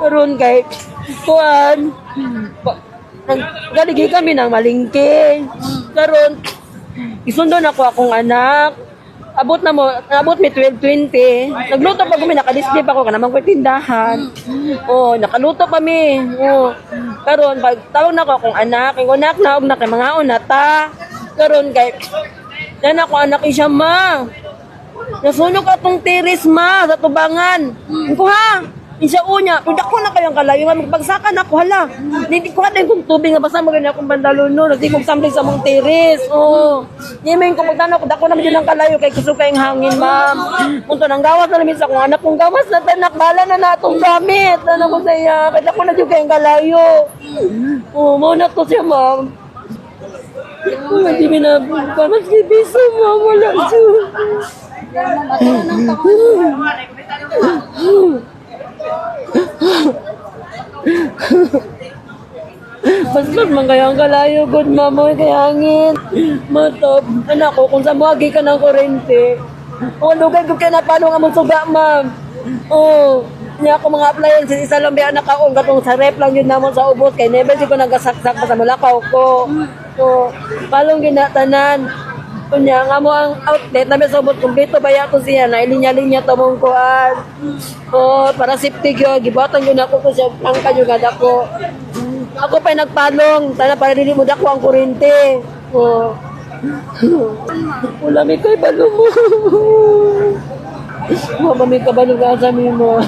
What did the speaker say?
Karon kay kuan galigi kami ng malingke. Karon isundo na ko akong anak. Abot mi 12:20. Nagluto pa kami, nakadisplay pa ko kanamang ko tindahan. Oh, nakaluto kami. Oh. Karon pag tawag na ko akong anak, ingon anak na og na kay mga unata. Karon kay yan ako anak siya ma. Nasunog atong tiris ma sa tubangan. Ko ha. Isa unya, pagdak ko na kayang kalayo nga magpagsakan ako hala. Hindi ko din kung tubig nga basta mo rin akong bandalon no, hindi ko samling sa mong tiris. Oh. Nimen ko pagtanaw ko dako na medyo ng kalayo kay kuso kayong hangin, ma'am. Punto nang gawas na namin sa kung anak kong gawas na tanak bala na natong gamit. Ano ko sa iya, kay dako na jud kayong kalayo. Oh, mo na to siya, ma'am. Hindi mo na pamas kay piso, ma'am, wala siya. Basta man kayang kalayo, good mama, kaya hangin. Matop, anak ko, kung samuagi ka ng kurente, o lugay ko kaya napalo nga mong suga, ma'am. Oo, niya ako mga appliances, isa lang biya nakaon, katong sa rep lang yun naman sa ubos, kaya never di ko nagasaksak pa sa mulakaw ko. So, palong ginatanan. Kunya nga mo ang outlet na may sobot kumpleto baya ko siya na ilinya-linya to mong kuan. Oh, para safety gyud gibatan gyud ako ko siya ang kanyugad ako. Ako pa nagpalong tana para dili mo dako ang kuryente. Oh. Wala mi kay balo mo. Mama mi kabalo ka sa mi mo.